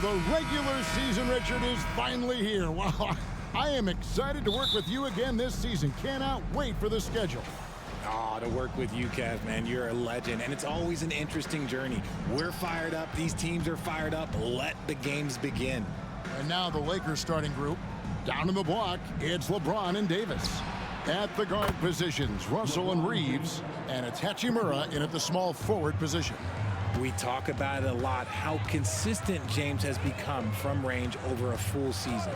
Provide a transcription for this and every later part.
The regular season, Richard, is finally here. Wow, I am excited to work with you again this season. Cannot wait for the schedule. To work with you, Kev, man, you're a legend, and it's always an interesting journey. We're fired up. These teams are fired up. Let the games begin. And now the Lakers starting group. Down in the block, it's LeBron and Davis. At the guard positions, Russell and Reeves, and it's Hachimura in at the small forward position. We talk about it a lot, how consistent James has become from range over a full season.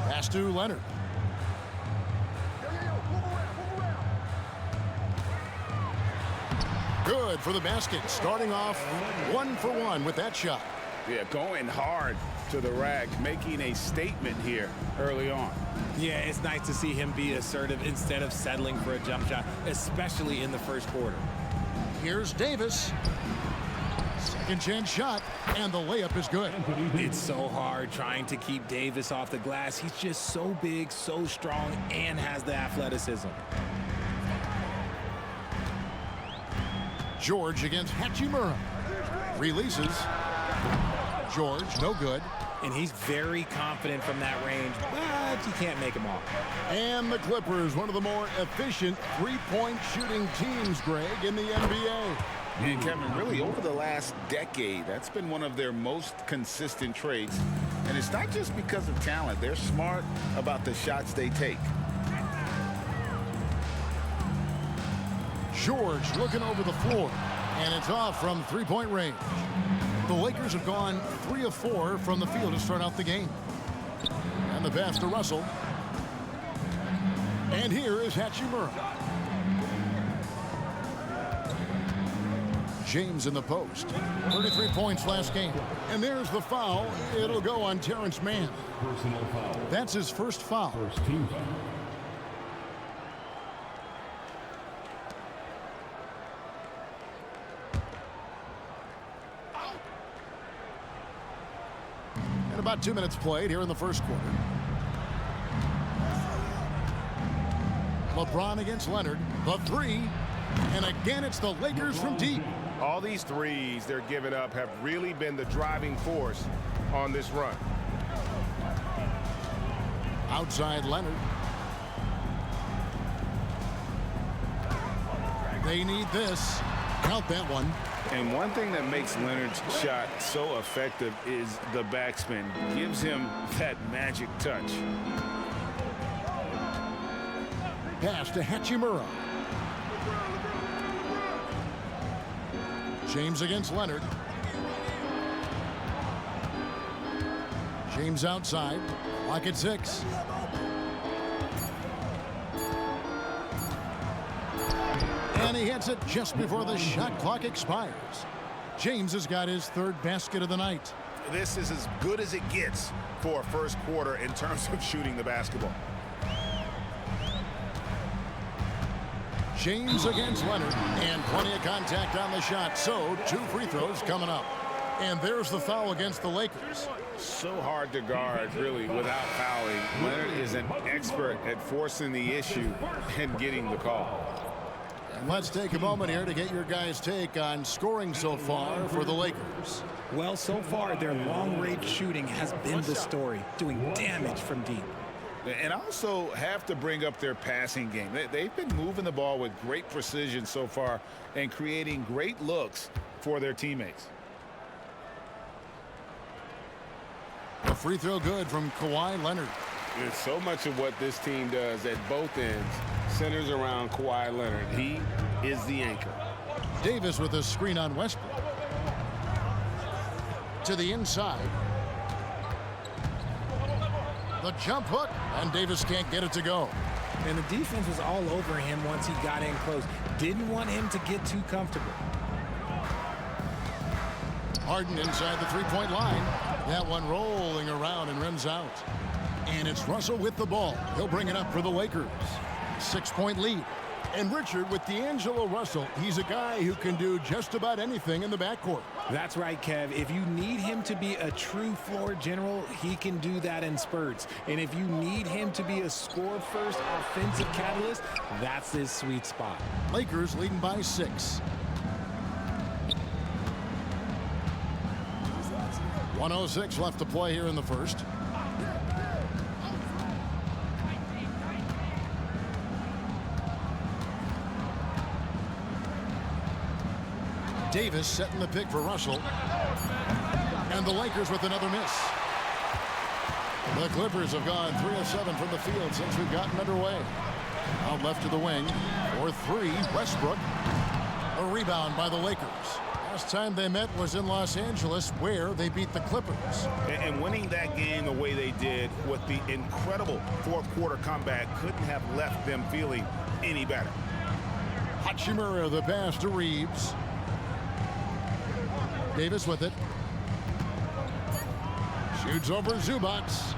Pass to Leonard. Good for the basket, starting off 1 for 1 with that shot. Yeah, going hard to the rack, making a statement here early on. Yeah, it's nice to see him be assertive instead of settling for a jump shot, especially in the first quarter. Here's Davis. Second chance shot, and the layup is good. It's so hard trying to keep Davis off the glass. He's just so big, so strong, and has the athleticism. George against Hachimura. Releases. George, no good. And he's very confident from that range, but you can't make him all. And the Clippers, one of the more efficient three-point shooting teams, Greg, in the NBA. And Kevin, really over the last decade, that's been one of their most consistent traits. And it's not just because of talent. They're smart about the shots they take. George looking over the floor, and it's off from three-point range. The Lakers have gone 3 of 4 from the field to start out the game. And the pass to Russell. And here is Hachimura. James in the post. 33 points last game. And there's the foul. It'll go on Terrence Mann. Personal foul. That's his first foul. First team foul. About 2 minutes played here in the first quarter. LeBron against Leonard. The three. And again, it's the Lakers from deep. All these threes they're giving up have really been the driving force on this run. Outside Leonard. They need this. Count that one. And one thing that makes Leonard's shot so effective is the backspin. Gives him that magic touch. Pass to Hachimura. James against Leonard. James outside. Lock at 6. And he hits it just before the shot clock expires. James has got his third basket of the night. This is as good as it gets for a first quarter in terms of shooting the basketball. James against Leonard, and plenty of contact on the shot, so 2 free throws coming up. And there's the foul against the Lakers. So hard to guard, really, without fouling. Leonard is an expert at forcing the issue and getting the call. And let's take a moment here to get your guys' take on scoring so far for the Lakers. Well, so far, their long-range shooting has been the story, doing damage from deep. And also have to bring up their passing game. They've been moving the ball with great precision so far and creating great looks for their teammates. A free throw good from Kawhi Leonard. And so much of what this team does at both ends centers around Kawhi Leonard. He is the anchor. Davis with a screen on Westbrook. To the inside. The jump hook, and Davis can't get it to go. And the defense was all over him once he got in close. Didn't want him to get too comfortable. Harden inside the three-point line. That one rolling around and rims out. And it's Russell with the ball. He'll bring it up for the Lakers. 6-point lead. And Richard, with D'Angelo Russell, he's a guy who can do just about anything in the backcourt. That's right, Kev. If you need him to be a true floor general, he can do that in spurts. And if you need him to be a score-first offensive catalyst, that's his sweet spot. Lakers leading by 6. 1:06 left to play here in the first. Davis setting the pick for Russell. And the Lakers with another miss. The Clippers have gone 3 of 7 from the field since we've gotten underway. Out left to the wing. For 3, Westbrook. A rebound by the Lakers. Last time they met was in Los Angeles, where they beat the Clippers. And winning that game the way they did with the incredible fourth-quarter comeback couldn't have left them feeling any better. Hachimura, the pass to Reeves. Davis with it. Shoots over Zubac.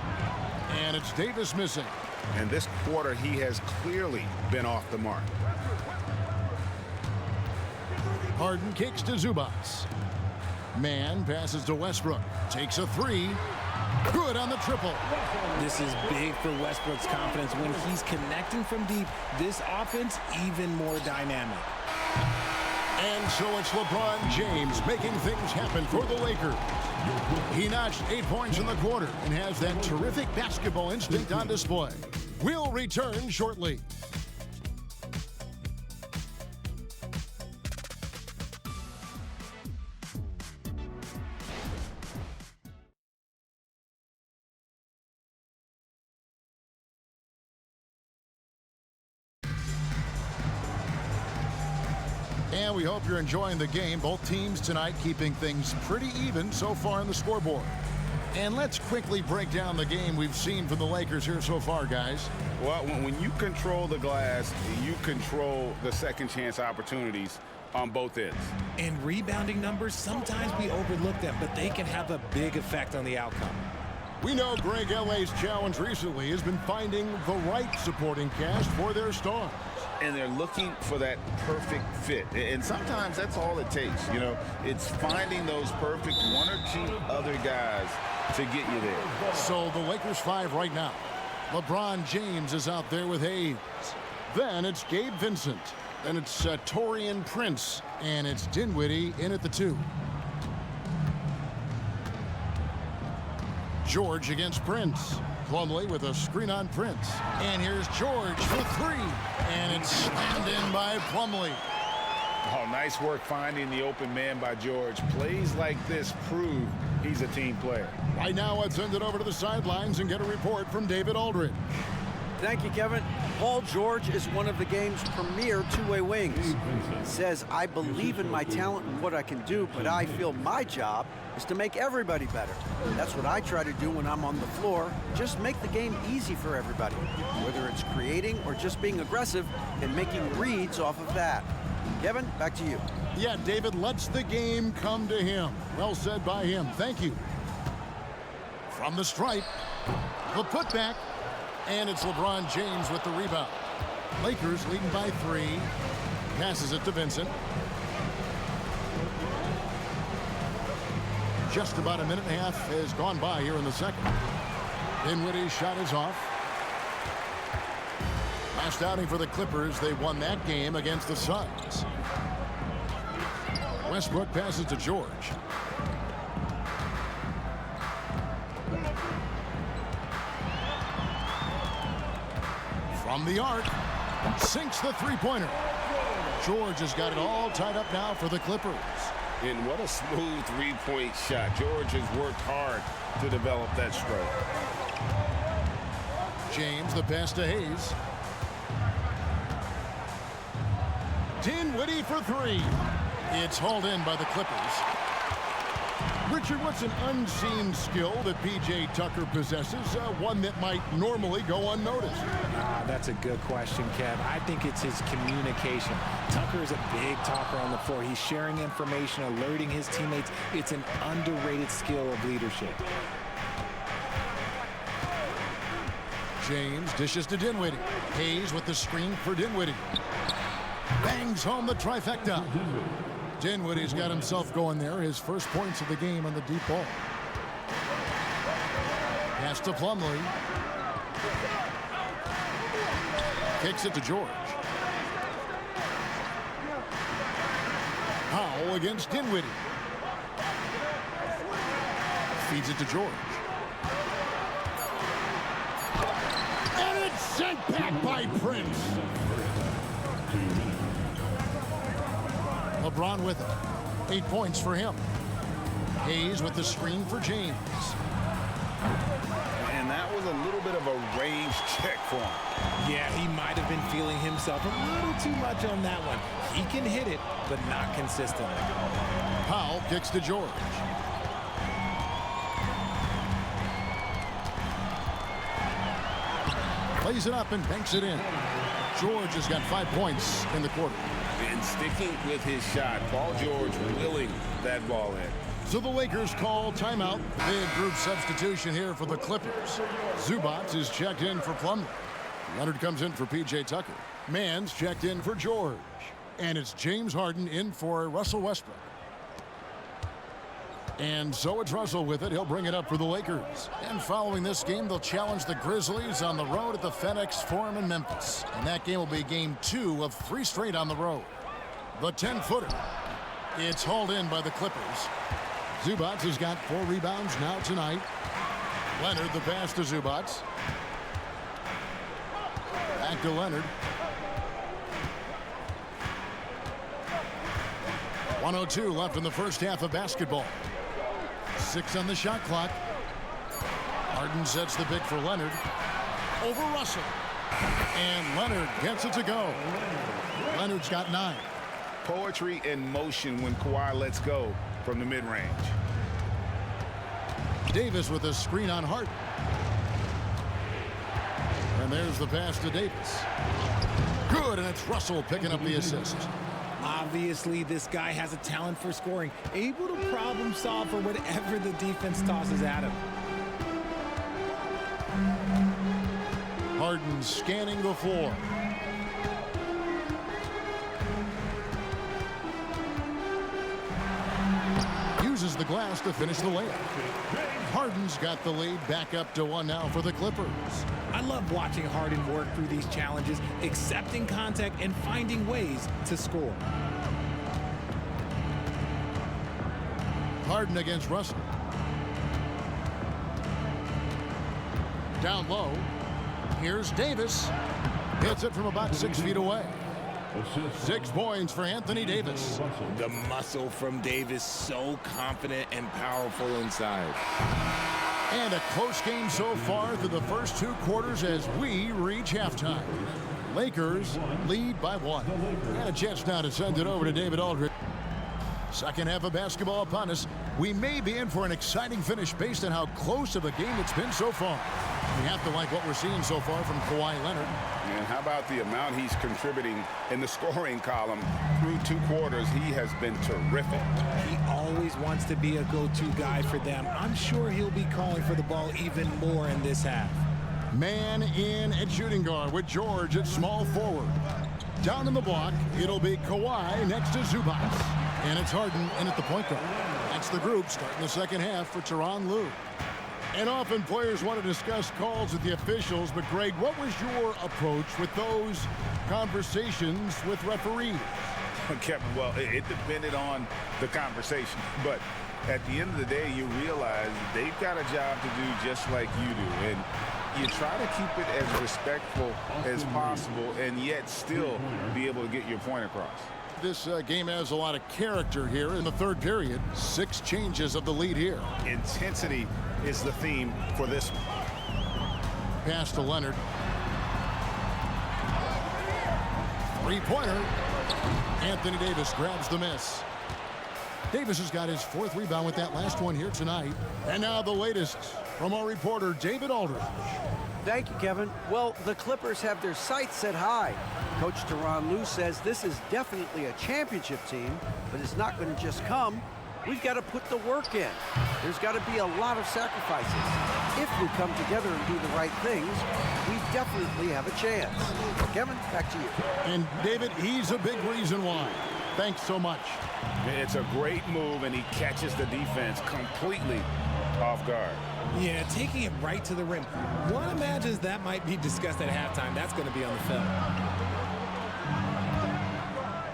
And it's Davis missing. And this quarter, he has clearly been off the mark. Harden kicks to Zubac. Man passes to Westbrook. Takes a 3. Good on the triple. This is big for Westbrook's confidence. When he's connecting from deep, this offense even more dynamic. And so it's LeBron James making things happen for the Lakers. He notched 8 points in the quarter and has that terrific basketball instinct on display. We'll return shortly. And we hope you're enjoying the game. Both teams tonight keeping things pretty even so far on the scoreboard. And let's quickly break down the game we've seen from the Lakers here so far, guys. Well, when you control the glass, you control the second chance opportunities on both ends. And rebounding numbers, sometimes we overlook them, but they can have a big effect on the outcome. We know Greg L.A.'s challenge recently has been finding the right supporting cast for their stars. And they're looking for that perfect fit. And sometimes that's all it takes. You know, it's finding those perfect 1 or 2 other guys to get you there. So the Lakers 5 right now. LeBron James is out there with Hayes. Then it's Gabe Vincent. Then it's Taurean Prince. And it's Dinwiddie in at the 2. George against Prince. Plumlee with a screen on Prince. And here's George for 3. And it's slammed in by Plumlee. Oh, nice work finding the open man by George. Plays like this prove he's a team player. Right now, let's send it over to the sidelines and get a report from David Aldridge. Thank you, Kevin. Paul George is one of the game's premier two-way wings. He says, I believe in my talent and what I can do, but I feel my job is to make everybody better. That's what I try to do when I'm on the floor. Just make the game easy for everybody, whether it's creating or just being aggressive and making reads off of that. Kevin, back to you. Yeah, David lets the game come to him. Well said by him. Thank you. From the stripe, the putback, and it's LeBron James with the rebound. Lakers leading by 3. Passes it to Vincent. Just about a minute and a half has gone by here in the second. Dinwiddie's shot is off. Last outing for the Clippers, they won that game against the Suns. Westbrook passes to George. From the arc, sinks the three-pointer. George has got it all tied up now for the Clippers. And what a smooth three-point shot. George has worked hard to develop that stroke. James, the pass to Hayes. Dinwiddie for 3. It's hauled in by the Clippers. Richard, what's an unseen skill that P.J. Tucker possesses, one that might normally go unnoticed? That's a good question, Kev. I think it's his communication. Tucker is a big talker on the floor. He's sharing information, alerting his teammates. It's an underrated skill of leadership. James dishes to Dinwiddie. Hayes with the screen for Dinwiddie. Bangs home the trifecta. Dinwiddie's got himself going there. His first points of the game on the deep ball. Pass to Plumlee. Kicks it to George. Powell against Dinwiddie. Feeds it to George. And it's sent back by Prince. LeBron with it. 8 points for him. Hayes with the screen for James. And that was a little bit of a range check for him. Yeah, he might have been feeling himself a little too much on that one. He can hit it, but not consistently. Powell kicks to George. Plays it up and banks it in. George has got 5 points in the quarter. And sticking with his shot, Paul George willing that ball in. So the Lakers call timeout. Big group substitution here for the Clippers. Zubac is checked in for Plumlee. Leonard comes in for P.J. Tucker. Mann's checked in for George. And it's James Harden in for Russell Westbrook. And so it's Russell with it. He'll bring it up for the Lakers. And following this game, they'll challenge the Grizzlies on the road at the FedEx Forum in Memphis. And that game will be game 2 of 3 straight on the road. The 10-footer. It's hauled in by the Clippers. Zubac has got 4 rebounds now tonight. Leonard the pass to Zubac. Back to Leonard. 1:02 left in the first half of basketball. 6 on the shot clock. Harden sets the pick for Leonard. Over Russell. And Leonard gets it to go. Leonard's got 9. Poetry in motion when Kawhi lets go from the mid-range. Davis with a screen on Harden. And there's the pass to Davis. Good, and it's Russell picking up the assist. Obviously, this guy has a talent for scoring, able to problem solve for whatever the defense tosses at him. Harden scanning the floor. Uses the glass to finish the layup. Harden's got the lead back up to 1 now for the Clippers. I love watching Harden work through these challenges, accepting contact and finding ways to score. Harden against Russell. Down low. Here's Davis. Hits it from about 6 feet away. 6 points for Anthony Davis. The muscle from Davis, so confident and powerful inside. And a close game so far through the first 2 quarters as we reach halftime. Lakers lead by 1. And a chance now to send it over to David Aldridge. Second half of basketball upon us. We may be in for an exciting finish based on how close of a game it's been so far. We have to like what we're seeing so far from Kawhi Leonard. And how about the amount he's contributing in the scoring column through 2 quarters? He has been terrific. He always wants to be a go-to guy for them. I'm sure he'll be calling for the ball even more in this half. Man in at shooting guard with George at small forward. Down in the block, it'll be Kawhi next to Zubac. And it's Harden in at the point guard. That's the group starting the second half for Tyronn Lue. And often players want to discuss calls with the officials, but Greg, what was your approach with those conversations with referees? Kevin, well, it depended on the conversation, but at the end of the day, you realize they've got a job to do just like you do, and you try to keep it as respectful as possible and yet still be able to get your point across. This game has a lot of character here in the third period. 6 changes of the lead here. Intensity is the theme for this one. Pass to Leonard. 3-pointer. Anthony Davis grabs the miss. Davis has got his 4th rebound with that last one here tonight. And now the latest from our reporter, David Aldridge. Thank you, Kevin. Well, the Clippers have their sights set high. Coach Tyronn Lue says this is definitely a championship team, but it's not going to just come. We've got to put the work in. There's got to be a lot of sacrifices. If we come together and do the right things, we definitely have a chance. Kevin, back to you. And David, he's a big reason why. Thanks so much. It's a great move, and he catches the defense completely off guard. Yeah, taking it right to the rim. One imagines that might be discussed at halftime. That's going to be on the film.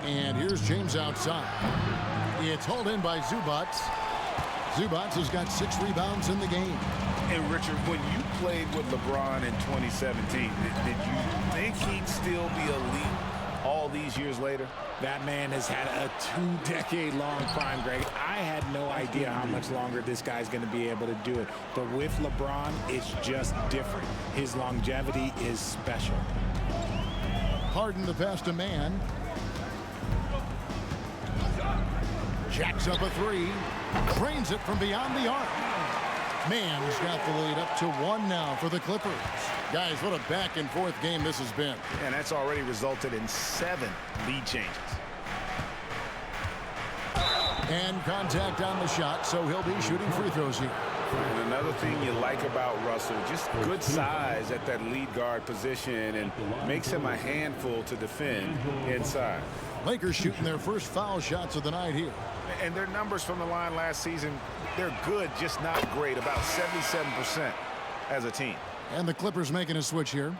And here's James outside. It's hauled in by Zubac. Zubac has got 6 rebounds in the game. And Richard, when you played with LeBron in 2017, did you think he'd still be elite all these years later? That man has had a 2-decade-long prime, Greg. I had no idea how much longer this guy's going to be able to do it. But with LeBron, it's just different. His longevity is special. Harden the pass to man. Jacks up a 3. Drains it from beyond the arc. Man's got the lead up to 1 now for the Clippers. Guys, what a back-and-forth game this has been. And that's already resulted in 7 lead changes. And contact on the shot, so he'll be shooting free throws here. And another thing you like about Russell, just good size at that lead guard position and makes him a handful to defend inside. Lakers shooting their first foul shots of the night here. And their numbers from the line last season, they're good, just not great, about 77% as a team. And the Clippers making a switch here.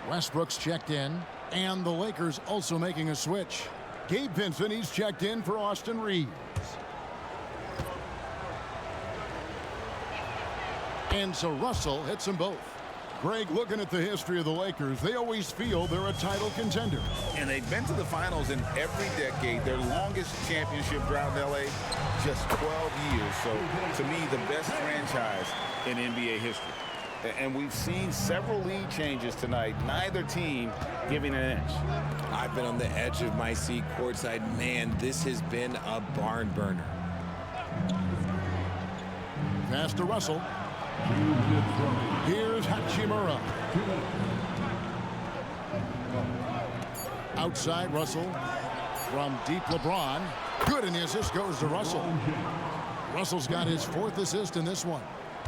Westbrook's checked in, and the Lakers also making a switch. Gabe Vincent, he's checked in for Austin Reeves. And so Russell hits them both. Greg, looking at the history of the Lakers, they always feel they're a title contender. And they've been to the finals in every decade. Their longest championship drought in L.A., just 12 years. So, to me, the best franchise in NBA history. And we've seen several lead changes tonight, neither team giving an inch. I've been on the edge of my seat courtside. Man, this has been a barn burner. Pass to Russell. Here's Hachimura. Outside Russell from deep LeBron. Good, and the assist goes to Russell. Russell's got his 4th assist in this one.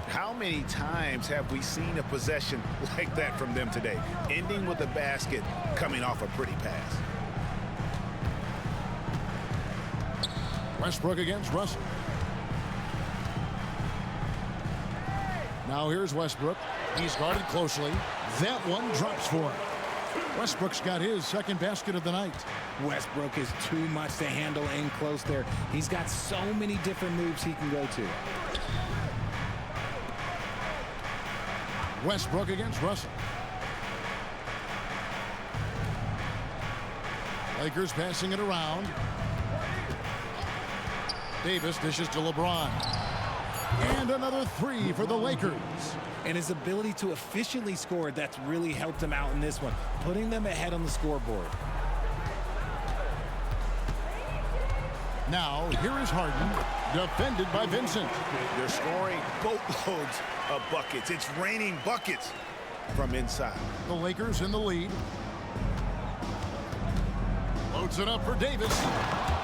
How many times have we seen a possession like that from them today, ending with a basket coming off a pretty pass? Westbrook against Russell. Now here's Westbrook. He's guarded closely. That one drops for him. Westbrook's got his 2nd basket of the night. Westbrook is too much to handle in close there. He's got so many different moves he can go to. Westbrook against Russell. Lakers passing it around. Davis dishes to LeBron. And another 3 for the Lakers. And his ability to efficiently score, that's really helped him out in this one, putting them ahead on the scoreboard. Now, here is Harden, defended by Vincent. They're scoring boatloads of buckets. It's raining buckets from inside. The Lakers in the lead. Loads it up for Davis.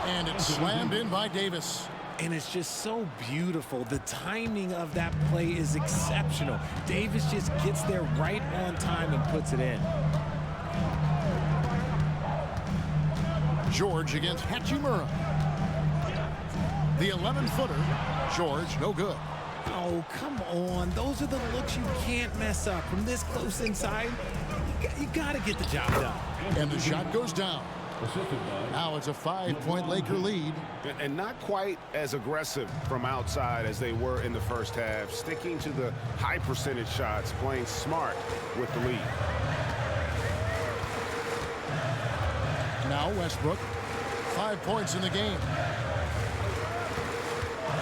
And it's slammed in by Davis. And it's just so beautiful. The timing of that play is exceptional. Davis just gets there right on time and puts it in. George against Hachimura. The 11-footer. George, no good. Oh, come on. Those are the looks you can't mess up. From this close inside, you got to get the job done. And the shot goes down. Now it's a 5-point Laker lead. And not quite as aggressive from outside as they were in the first half, sticking to the high percentage shots, playing smart with the lead. Now Westbrook, 5 points in the game.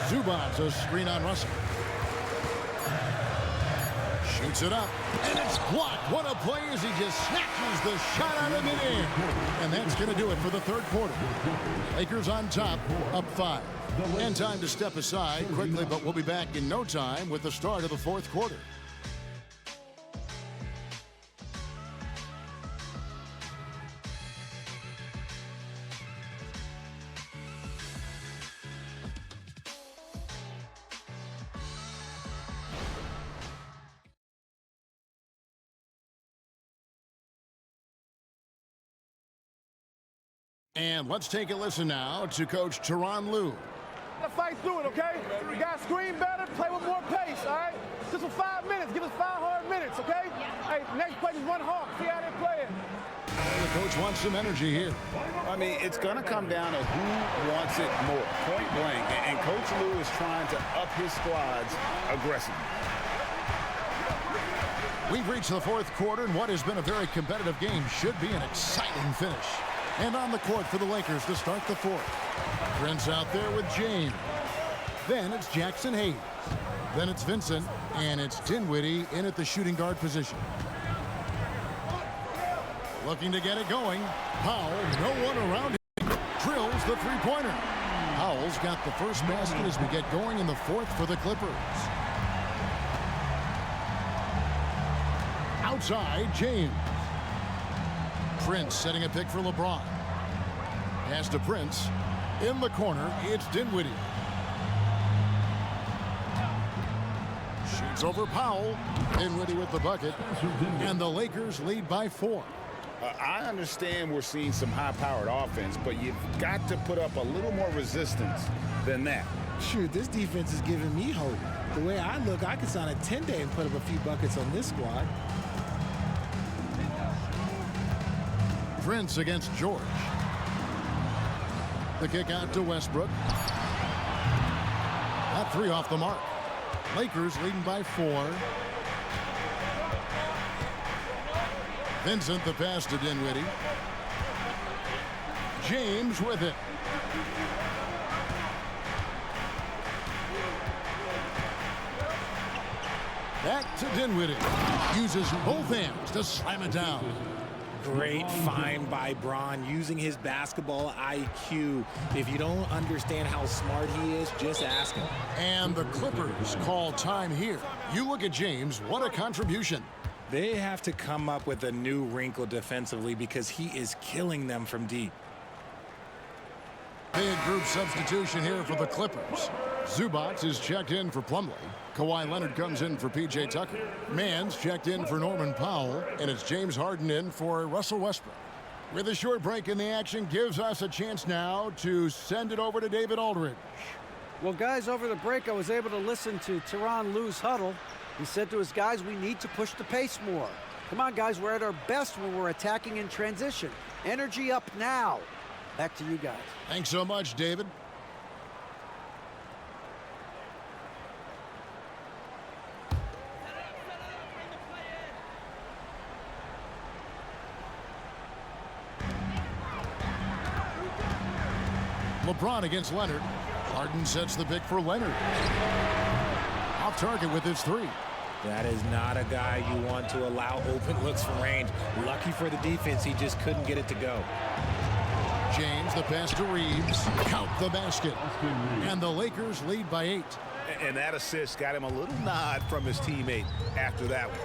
Zubac, a screen on Russell. Shoots it up, and it's blocked. What a play as he just snatches the shot out of midair. And that's going to do it for the 3rd quarter. Lakers on top, up 5. And time to step aside quickly, but we'll be back in no time with the start of the 4th quarter. And let's take a listen now to Coach Tyronn Lue. Fight through it, okay? We got to screen better, play with more pace, all right? Just for 5 minutes. Give us 5 hard minutes, okay? Hey, next play, just run hard. See how they're playing. The coach wants some energy here. I mean, it's going to come down to who wants it more, point blank. And Coach Lou is trying to up his squad's aggressiveness. We've reached the fourth quarter, and what has been a very competitive game should be an exciting finish. And on the court for the Lakers to start the fourth. Prince out there with James. Then it's Jackson Hayes. Then it's Vincent, and it's Dinwiddie in at the shooting guard position. Looking to get it going. Powell, no one around him, drills the three-pointer. Powell's got the first basket as we get going in the fourth for the Clippers. Outside, James. Prince setting a pick for LeBron. Pass to Prince. In the corner, it's Dinwiddie. Shoots over Powell. Dinwiddie with the bucket. And the Lakers lead by 4. I understand we're seeing some high-powered offense, but you've got to put up a little more resistance than that. Shoot, this defense is giving me hope. The way I look, I could sign a 10-day and put up a few buckets on this squad. Prince against George. The kick out to Westbrook. That three off the mark. Lakers leading by 4. Vincent the pass to Dinwiddie. James with it. Back to Dinwiddie. Uses both hands to slam it down. Great find by Bron, using his basketball IQ. If you don't understand how smart he is, just ask him. And the Clippers call time here. You look at James, what a contribution. They have to come up with a new wrinkle defensively because he is killing them from deep. Big group substitution here for the Clippers. Zubac is checked in for Plumlee. Kawhi Leonard comes in for P.J. Tucker. Mann's checked in for Norman Powell. And it's James Harden in for Russell Westbrook. With a short break in the action, gives us a chance now to send it over to David Aldridge. Well, guys, over the break, I was able to listen to Tyronn Lue's huddle. He said to his guys, we need to push the pace more. Come on, guys, we're at our best when we're attacking in transition. Energy up now. Back to you guys. Thanks so much, David. LeBron against Leonard. Harden sets the pick for Leonard. Off target with his three. That is not a guy you want to allow open looks from range. Lucky for the defense, he just couldn't get it to go. James, the pass to Reeves. Count the basket. And the Lakers lead by 8. And that assist got him a little nod from his teammate after that one.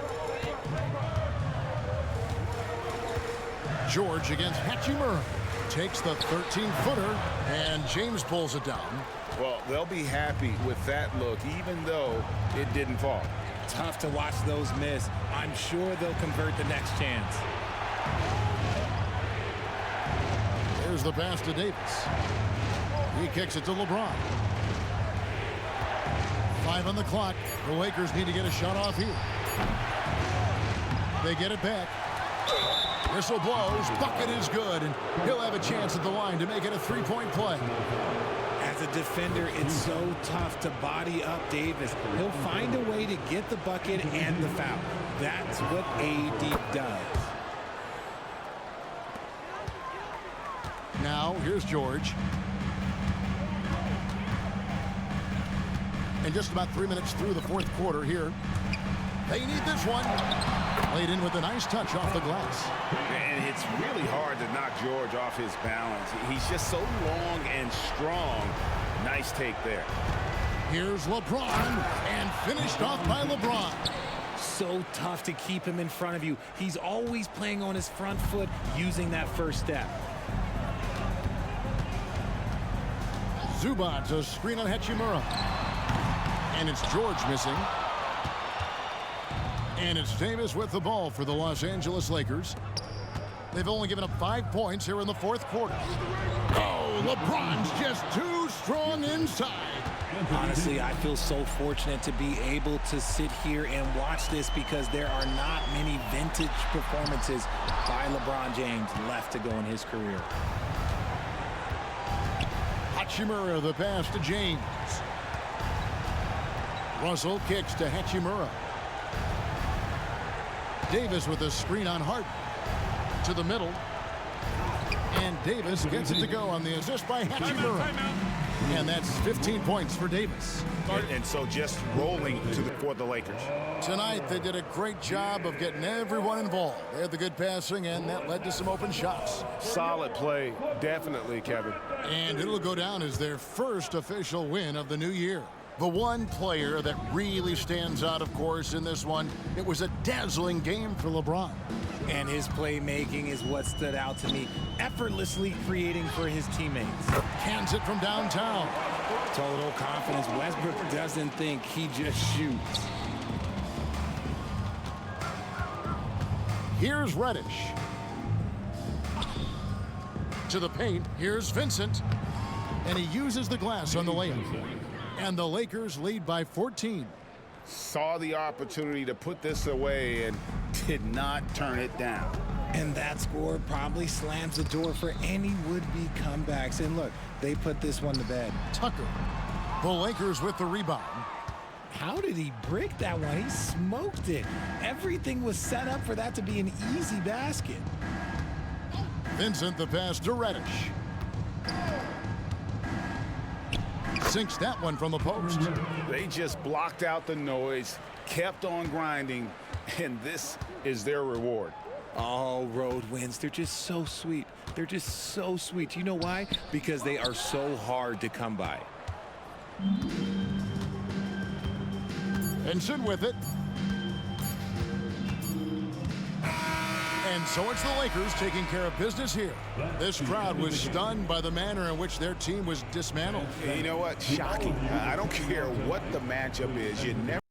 George against Hachimura. Takes the 13-footer, and James pulls it down. Well, they'll be happy with that look, even though it didn't fall. Tough to watch those miss. I'm sure they'll convert the next chance. There's the pass to Davis. He kicks it to LeBron. 5 on the clock. The Lakers need to get a shot off here. They get it back. Whistle blows. Bucket is good, and he'll have a chance at the line to make it a three-point play. As a defender, it's so tough to body up Davis. He'll find a way to get the bucket and the foul. That's what AD does. Now, here's George. And just about 3 minutes through the fourth quarter here. They need this one. Played in with a nice touch off the glass. And it's really hard to knock George off his balance. He's just so long and strong. Nice take there. Here's LeBron, and finished off by LeBron. So tough to keep him in front of you. He's always playing on his front foot, using that first step. Zubac, a screen on Hachimura. And it's George missing. And it's Davis with the ball for the Los Angeles Lakers. They've only given up 5 points here in the fourth quarter. Oh, LeBron's just too strong inside. Honestly, I feel so fortunate to be able to sit here and watch this because there are not many vintage performances by LeBron James left to go in his career. Hachimura, the pass to James. Russell kicks to Hachimura. Davis with a screen on Harden. To the middle. And Davis gets it to go on the assist by Hachimura. And that's 15 points for Davis. And so just rolling for the Lakers. Tonight, they did a great job of getting everyone involved. They had the good passing, and that led to some open shots. Solid play, definitely, Kevin. And it'll go down as their first official win of the new year. The one player that really stands out, of course, in this one, it was a dazzling game for LeBron. And his playmaking is what stood out to me, effortlessly creating for his teammates. Cans it from downtown. Total confidence. Westbrook doesn't think, he just shoots. Here's Reddish. To the paint, here's Vincent. And he uses the glass on the layup. And the Lakers lead by 14. Saw the opportunity to put this away and did not turn it down. And that score probably slams the door for any would-be comebacks. And look, they put this one to bed. Tucker. The Lakers with the rebound. How did he break that one? He smoked it. Everything was set up for that to be an easy basket. Vincent, the pass to Reddish. Sinks that one from the post. They just blocked out the noise, kept on grinding, and this is their reward. All road wins. They're just so sweet. They're just so sweet. You know why? Because they are so hard to come by. Vincent with it. And so it's the Lakers taking care of business here. This crowd was stunned by the manner in which their team was dismantled. You know what? Shocking. I don't care what the matchup is. You never